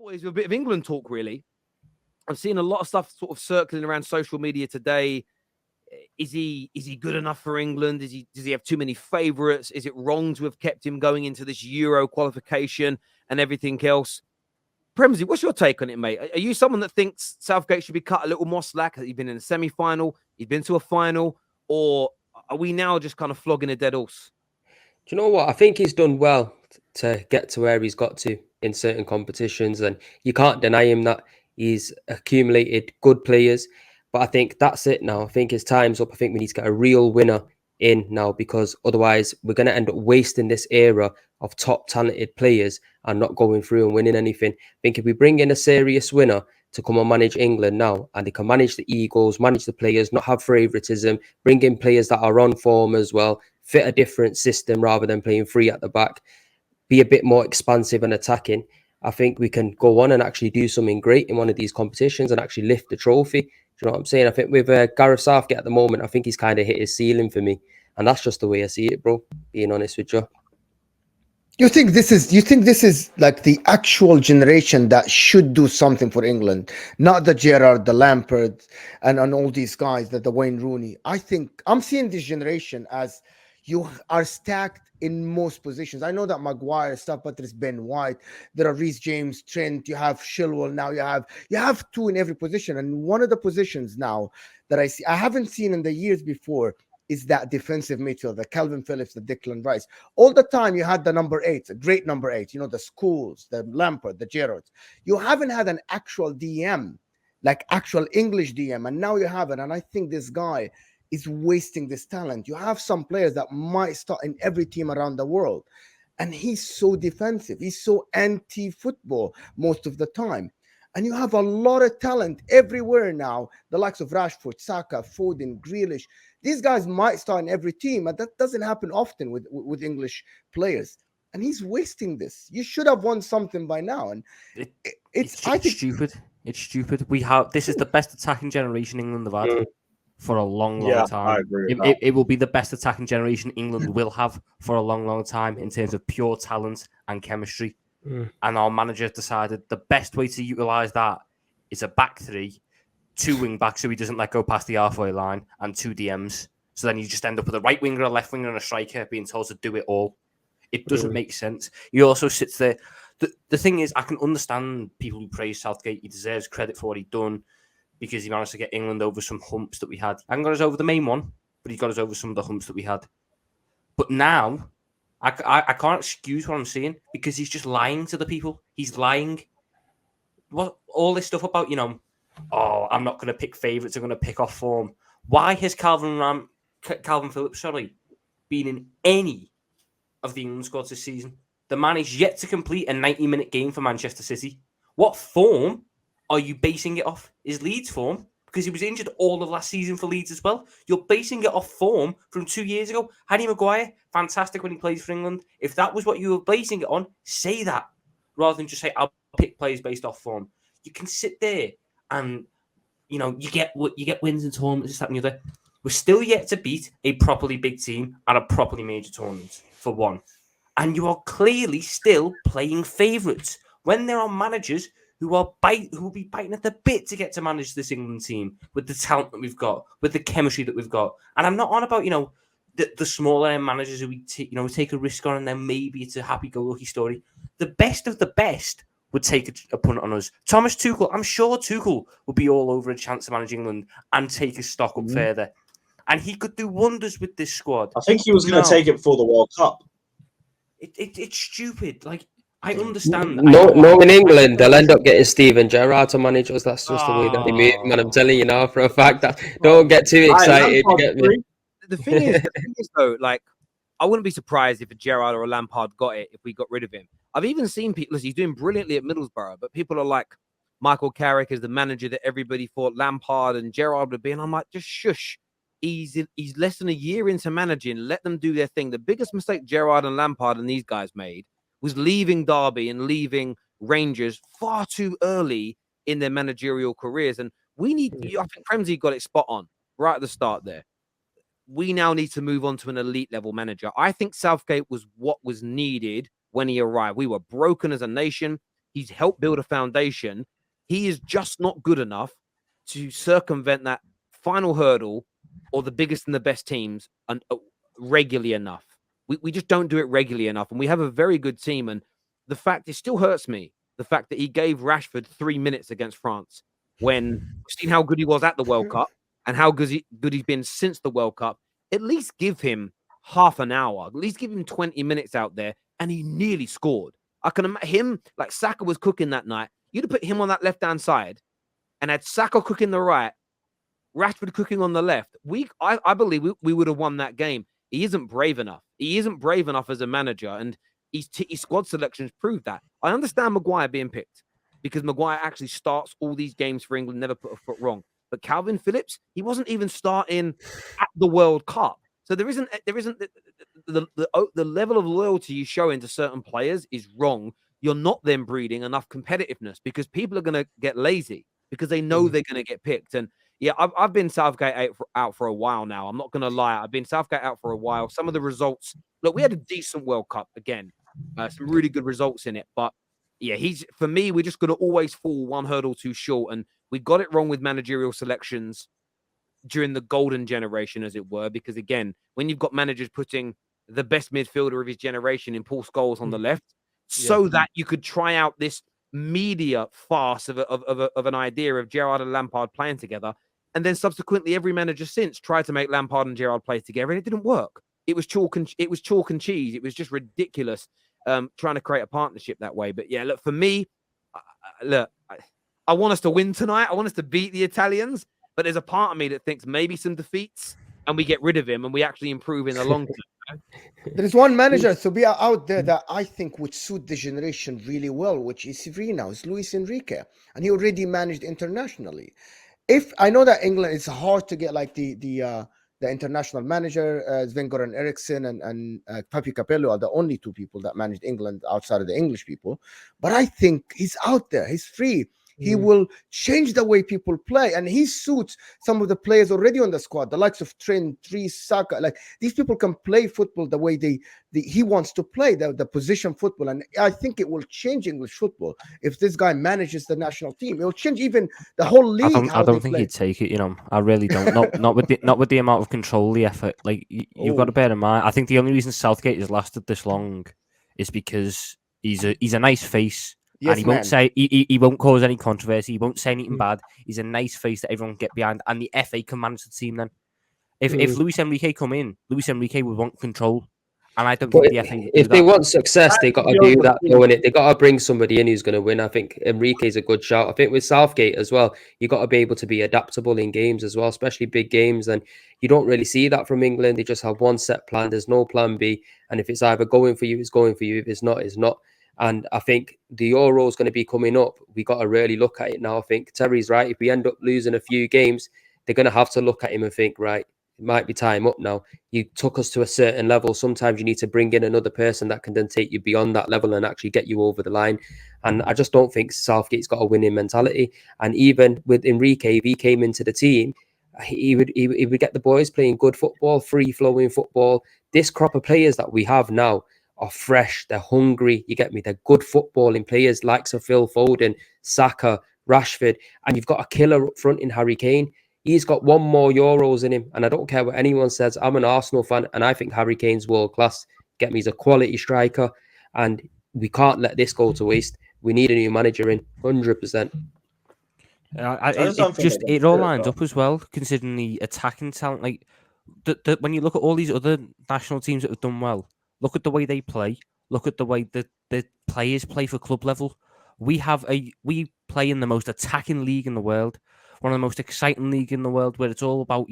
boys with a bit of England talk, really. I've seen a lot of stuff sort of circling around social media today. Is he good enough for England? Does he have too many favourites? Is it wrong to have kept him going into this Euro qualification and everything else? Premsy, what's your take on it, mate? Are you someone that thinks Southgate should be cut a little more slack? He's been in a semi-final, he's been to a final, or are we now just kind of flogging a dead horse? Do you know what? I think he's done well to get to where he's got to in certain competitions, and you can't deny him that he's accumulated good players. But I think that's it now. I think his time's up. I think we need to get a real winner in now, because otherwise we're going to end up wasting this era of top talented players and not going through and winning anything. I think if we bring in a serious winner to come and manage England now, and they can manage the egos, manage the players, not have favouritism, bring in players that are on form as well, fit a different system rather than playing three at the back, be a bit more expansive and attacking, I think we can go on and actually do something great in one of these competitions and actually lift the trophy. Do you know what I'm saying? I think with Gareth Southgate at the moment, I think he's kind of hit his ceiling for me. And that's just the way I see it, bro, being honest with you. You think this is like the actual generation that should do something for England, not the Gerard, the Lampard, and all these guys, the Wayne Rooney. I think I'm seeing this generation as you are stacked in most positions. I know that Maguire stuff, but there's Ben White, there are Reece James, Trent, you have Chilwell now, you have two in every position. And one of the positions now that I haven't seen in the years before is that defensive midfield, the Calvin Phillips, the Declan Rice. All the time you had the number 8, a great number 8, the Scholes, the Lampard, the Gerrards. You haven't had an actual DM, like actual English DM, and now you have it. And I think this guy is wasting this talent. You have some players that might start in every team around the world, and he's so defensive. He's so anti-football most of the time. And you have a lot of talent everywhere now, the likes of Rashford, Saka, Foden, Grealish. These guys might start in every team, and that doesn't happen often with English players. And he's wasting this. You should have won something by now. And it's stupid. It's stupid. This is the best attacking generation England have had for a long time. I agree with it will be the best attacking generation England will have for a long time in terms of pure talent and chemistry. And our manager decided the best way to utilise that is a back three, 2 wing backs so he doesn't let go past the halfway line, and 2 DMs. So then you just end up with a right winger, a left winger, and a striker being told to do it all. It doesn't make sense. He also sits there. The thing is, I can understand people who praise Southgate. He deserves credit for what he's done because he managed to get England over some humps that we had. I haven't got us over the main one, but he got us over some of the humps that we had. But now, I can't excuse what I'm saying because he's just lying to the people. He's lying. What all this stuff about, I'm not going to pick favourites, I'm going to pick off form. Why has Calvin Phillips, been in any of the England squads this season? The man is yet to complete a 90-minute game for Manchester City. What form are you basing it off? Is Leeds form? Because he was injured all of last season for Leeds as well. You're basing it off form from 2 years ago. Harry Maguire, fantastic when he plays for England. If that was what you were basing it on, say that. Rather than just say, I'll pick players based off form. You can sit there and, you get wins in tournaments, this, that, and the other. We're still yet to beat a properly big team at a properly major tournament, for one. And you are clearly still playing favourites when there are managers who will be biting at the bit to get to manage this England team with the talent that we've got, with the chemistry that we've got. And I'm not on about, the smaller end managers who we take a risk on and then maybe it's a happy-go-lucky story. The best of the best would take a punt on us. Thomas Tuchel, I'm sure Tuchel would be all over a chance to manage England and take his stock up further. And he could do wonders with this squad. I think he was going to take it before the World Cup. It's stupid. I understand. No, in England, they'll end up getting Steven Gerrard to manage us. That's just the way that they move, man. I'm telling you now for a fact that don't get too excited. Get me. The thing is, though, I wouldn't be surprised if a Gerrard or a Lampard got it if we got rid of him. I've even seen people, he's doing brilliantly at Middlesbrough, but people are like, Michael Carrick is the manager that everybody thought Lampard and Gerrard would be. And I'm like, just shush. He's less than a year into managing. Let them do their thing. The biggest mistake Gerrard and Lampard and these guys made was leaving Derby and leaving Rangers far too early in their managerial careers. And I think Premsy got it spot on right at the start there. We now need to move on to an elite level manager. I think Southgate was what was needed when he arrived. We were broken as a nation. He's helped build a foundation. He is just not good enough to circumvent that final hurdle or the biggest and the best teams regularly enough. We just don't do it regularly enough. And we have a very good team. And the fact, it still hurts me, the fact that he gave Rashford 3 minutes against France when we've seen how good he was at the World Cup and how good he's been since the World Cup. At least give him half an hour. At least give him 20 minutes out there. And he nearly scored. I can imagine him, like Saka was cooking that night. You'd have put him on that left-hand side and had Saka cooking the right, Rashford cooking on the left. I believe we would have won that game. He isn't brave enough. He isn't brave enough as a manager, and his squad selections prove that. I understand Maguire being picked because Maguire actually starts all these games for England, never put a foot wrong. But Calvin Phillips, he wasn't even starting at the World Cup. So there isn't the level of loyalty you show into certain players is wrong. You're not then breeding enough competitiveness because people are going to get lazy because they know they're going to get picked. And yeah, I've been Southgate out for a while now. I'm not going to lie. I've been Southgate out for a while. Some of the results, look, we had a decent World Cup again, some really good results in it. But yeah, for me, we're just going to always fall one hurdle too short. And we got it wrong with managerial selections during the golden generation, as it were, because again, when you've got managers putting the best midfielder of his generation in Paul Scholes on the left, so that you could try out this media farce of an idea of Gerard and Lampard playing together, and then subsequently every manager since tried to make Lampard and Gerard play together, and it didn't work. It was chalk and cheese. It was just ridiculous trying to create a partnership that way. But yeah, look, for me, I want us to win tonight. I want us to beat the Italians. But there's a part of me that thinks maybe some defeats and we get rid of him and we actually improve in the long term. There is one manager to be out there that I think would suit the generation really well, which is free now. It's Luis Enrique, and he already managed internationally. If I know that England, it's hard to get like the international manager, Wenger and Eriksson and Papi Capello are the only two people that managed England outside of the English people. But I think he's out there. He's free. He will change the way people play, and he suits some of the players already on the squad, the likes of Trent, Terrace, Saka. Like these people can play football the way he wants to play, the position football, and I think it will change English football if this guy manages the national team. It will change even the whole league. I don't think he'd take it. I really don't. Not with the amount of control, the effort. Like you've got to bear in mind. I think the only reason Southgate has lasted this long is because he's a nice face. Yes, and he won't cause any controversy. He won't say anything bad. He's a nice face that everyone can get behind, and the FA can manage the team. Then, if Luis Enrique come in, Luis Enrique would want control, and I don't think the FA. If they want success, they got to do that. They got to bring somebody in who's going to win. I think Enrique's a good shout. I think with Southgate as well, you got to be able to be adaptable in games as well, especially big games. And you don't really see that from England. They just have one set plan. There's no plan B, and if it's either going for you, it's going for you. If it's not, it's not. And I think the Euro is going to be coming up. We got to really look at it now. I think Terry's right. If we end up losing a few games, they're going to have to look at him and think, right, it might be time up now. You took us to a certain level. Sometimes you need to bring in another person that can then take you beyond that level and actually get you over the line. And I just don't think Southgate's got a winning mentality. And even with Enrique, if he came into the team, he would get the boys playing good football, free-flowing football. This crop of players that we have now are fresh, they're hungry, you get me? They're good footballing players, likes of Phil Foden, Saka, Rashford, and you've got a killer up front in Harry Kane. He's got one more Euros in him, and I don't care what anyone says. I'm an Arsenal fan, and I think Harry Kane's world class. Get me? He's a quality striker, and we can't let this go to waste. We need a new manager in, 100%. It all lines up as well, considering the attacking talent. Like when you look at all these other national teams that have done well, look at the way they play. Look at the way the players play for club level. We play in the most attacking league in the world, one of the most exciting league in the world, where it's all about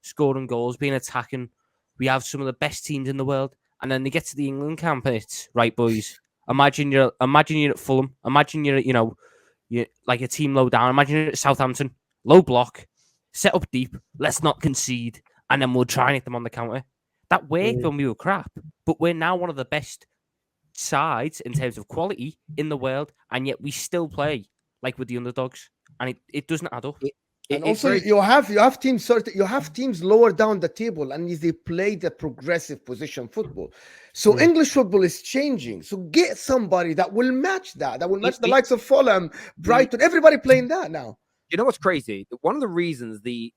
scoring goals, being attacking. We have some of the best teams in the world, and then they get to the England camp, and it's right, boys. Imagine you're at Fulham. Imagine you're like a team low down. Imagine you're at Southampton, low block, set up deep. Let's not concede, and then we'll try and hit them on the counter. That worked when we were crap, but we're now one of the best sides in terms of quality in the world, and yet we still play like with the underdogs, and it doesn't add up. And also, you have teams lower down the table, and they play the progressive position football. So English football is changing. So get somebody that will match that. That will match the likes of Fulham, Brighton, everybody playing that now. You know what's crazy? One of the reasons the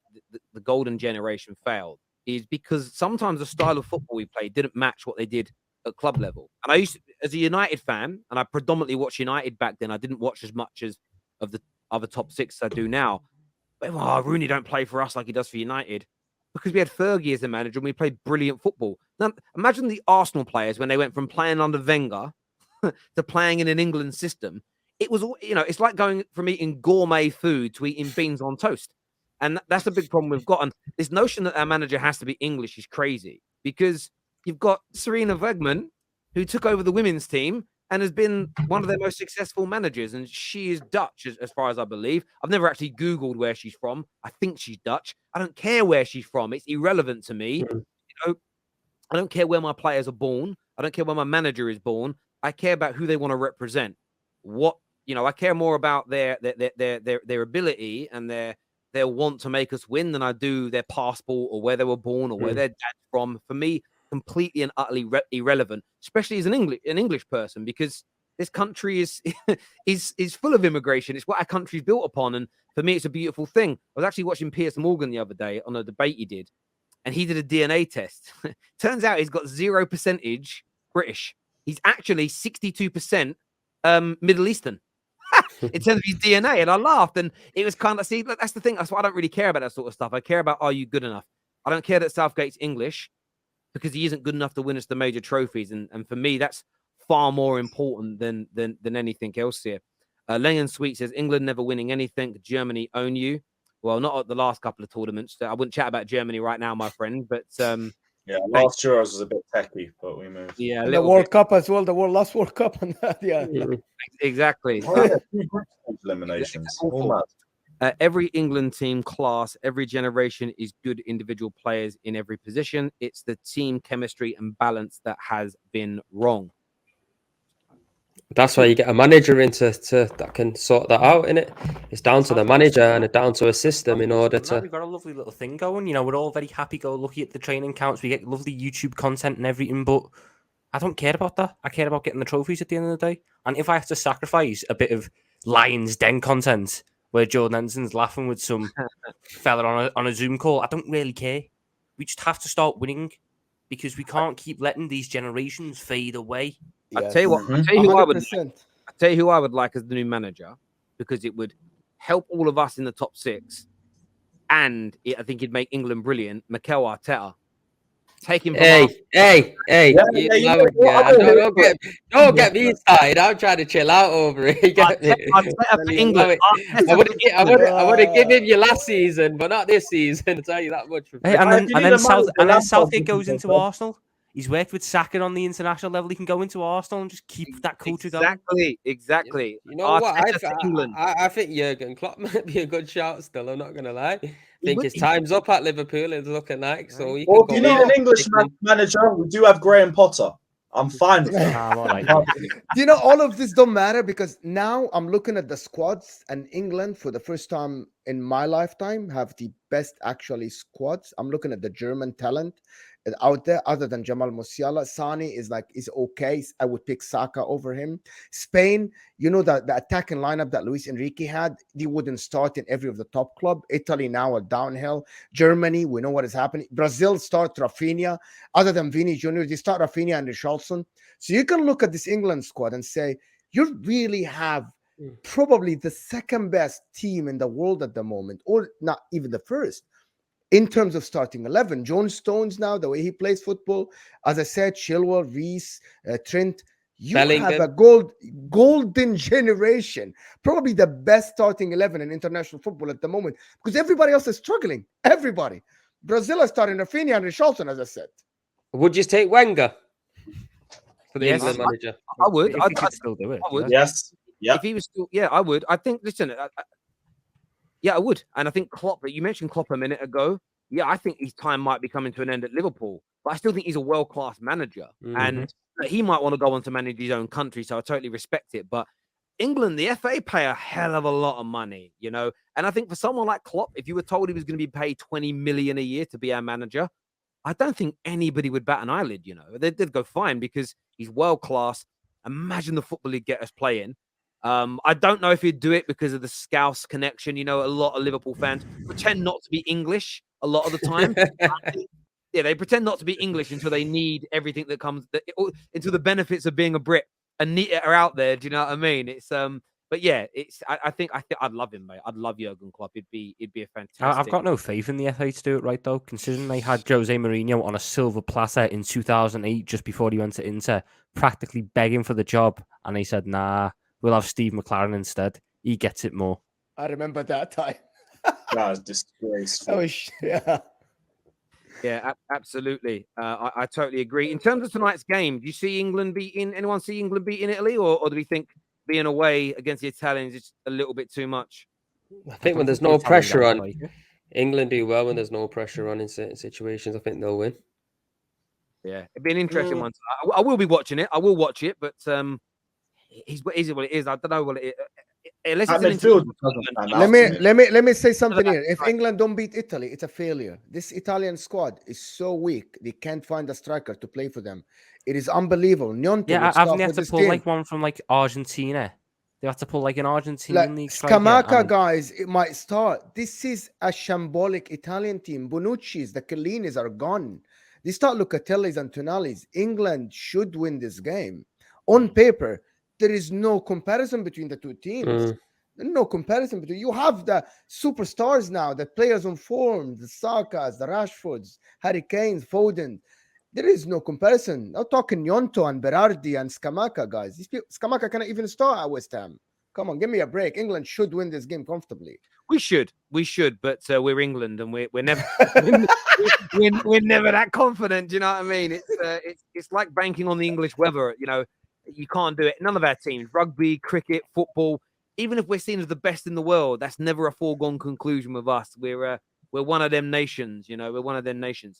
golden generation failed is because sometimes the style of football we played didn't match what they did at club level. And I used to, as a United fan, and I predominantly watched United back then. I didn't watch as much as of the other top six as I do now. But Rooney don't play for us like he does for United because we had Fergie as the manager and we played brilliant football. Now, imagine the Arsenal players when they went from playing under Wenger to playing in an England system. It was, it's like going from eating gourmet food to eating beans on toast. And that's the big problem we've got. And this notion that our manager has to be English is crazy because you've got Serena Wegman, who took over the women's team and has been one of their most successful managers. And she is Dutch, as far as I believe. I've never actually Googled where she's from. I think she's Dutch. I don't care where she's from. It's irrelevant to me. I don't care where my players are born. I don't care where my manager is born. I care about who they want to represent. I care more about their ability and their want to make us win than I do their passport or where they were born or where their dad's from. For me, completely and utterly irrelevant, especially as an English person, because this country is full of immigration. It's what our country's built upon, and for me, it's a beautiful thing. I was actually watching Piers Morgan the other day on a debate he did, and he did a DNA test. Turns out he's got 0% British. He's actually 62% Middle Eastern in terms of his DNA, and I laughed, and it was kind of that's the thing. That's why I don't really care about that sort of stuff. I care about, are you good enough? I don't care that Southgate's English, because he isn't good enough to win us the major trophies. And for me, that's far more important than anything else here. Lennon Sweet says, England never winning anything. Germany own you. Well, not at the last couple of tournaments. I wouldn't chat about Germany right now, my friend. But last Euros was a bit techy, but we moved. Yeah, the World Cup as well. The last World Cup and that. Yeah, exactly. Eliminations. Every England team class, every generation is good individual players in every position. It's the team chemistry and balance that has been wrong. That's why you get a manager that can sort that out, innit? It's down to the manager and down to a system in order to. We've got a lovely little thing going. We're all very happy-go-lucky at the training counts. We get lovely YouTube content and everything, but I don't care about that. I care about getting the trophies at the end of the day. And if I have to sacrifice a bit of Lions Den content where Jordan Henderson's laughing with some fella on a Zoom call, I don't really care. We just have to start winning because we can't keep letting these generations fade away. I'll tell you what. I'll tell you who I would like as the new manager, because it would help all of us in the top six, and I think it'd make England brilliant. Mikel Arteta. Take him. Don't get me started. I'm trying to chill out over it. I would have given you last season, but not this season. I'll tell you that much. Hey, and then Southgate goes into Arsenal. He's worked with Saka on the international level. He can go into Arsenal and just keep that culture going. Exactly. You know what? I think Jurgen Klopp might be a good shout still. I'm not going to lie. I think his time's up at Liverpool. It's looking like. So if you need an English manager, we do have Graham Potter. I'm fine with that. All of this don't matter because now I'm looking at the squads, and England, for the first time in my lifetime, have the best actually squads. I'm looking at the German talent out there other than Jamal Musiala. Sane is okay. I would pick Saka over him. Spain, the attacking lineup that Luis Enrique had, they wouldn't start in every of the top club. Italy now are downhill. Germany, we know what is happening. Brazil start Rafinha. Other than Vini Jr., they start Rafinha and Richarlison. So you can look at this England squad and say, you really have probably the second best team in the world at the moment, or not even the first. In terms of starting 11, John Stones now, the way he plays football, as I said, Chilwell, Reece, Trent, you Bellingham. Have a golden generation, probably the best starting 11 in international football at the moment, because everybody else is struggling. Everybody. Brazil is starting Rafinha and Richarlison, as I said. Would you take Wenger for the England manager? I would. I'd still do it. I would. Yes. Yeah. If he was still, I would. I think, listen, I would. And I think Klopp, you mentioned Klopp a minute ago. Yeah, I think his time might be coming to an end at Liverpool. But I still think he's a world-class manager. Mm-hmm. And he might want to go on to manage his own country, so I totally respect it. But England, the FA pay a hell of a lot of money, you know. And I think for someone like Klopp, if you were told he was going to be paid 20 million a year to be our manager, I don't think anybody would bat an eyelid, you know. They'd go fine because he's world class. Imagine the football he'd get us playing. I don't know if he'd do it because of the Scouse connection. You know, a lot of Liverpool fans pretend not to be English a lot of the time. Yeah, they pretend not to be English until they need everything that comes, until the benefits of being a Brit are out there. Do you know what I mean? It's but yeah, it's. I think I'd love him, mate. I'd love Jurgen Klopp. It'd be a fantastic. I've got no faith in the FA to do it right though, considering they had Jose Mourinho on a silver platter in 2008, just before he went to Inter, practically begging for the job, and they said, "Nah, we'll have Steve McLaren instead. He gets it more." I remember that time. That was disgraceful. Yeah, absolutely. I totally agree. In terms of tonight's game, do you see England beating? Anyone see England beating Italy, or do we think being away against the Italians is a little bit too much? I think when there's no pressure on, England do well when there's no pressure on in certain situations. I think they'll win. Yeah, it'd be an interesting one. I will be watching it. I will watch it, but is what it is. I don't know what it is. Unless it's let me say something here. If England don't beat Italy, it's a failure. This Italian squad is so weak; they can't find a striker to play for them. It is unbelievable. Yeah, haven't they had to pull like one from like Argentina? They have to pull like an Argentinian league striker. Scamacca, guys, it might start. This is a shambolic Italian team. Bonucci's, the Chiellinis are gone. They start Locatellis and Tonali's. England should win this game. On paper, there is no comparison between the two teams. No comparison between. You have the superstars now, the players on form, the Sakas, the Rashfords, Harry Kanes, Foden. There is no comparison. I'm talking Gnonto and Berardi and Scamacca, guys. Scamacca cannot even start at West Ham. Come on, give me a break. England should win this game comfortably. We should, but we're England, and we're never we're never that confident. Do you know what I mean? It's like banking on the English weather. You know, you can't do it. None of our teams, rugby, cricket, football, even if we're seen as the best in the world, that's never a foregone conclusion with us. We're one of them nations. You know, we're one of them nations.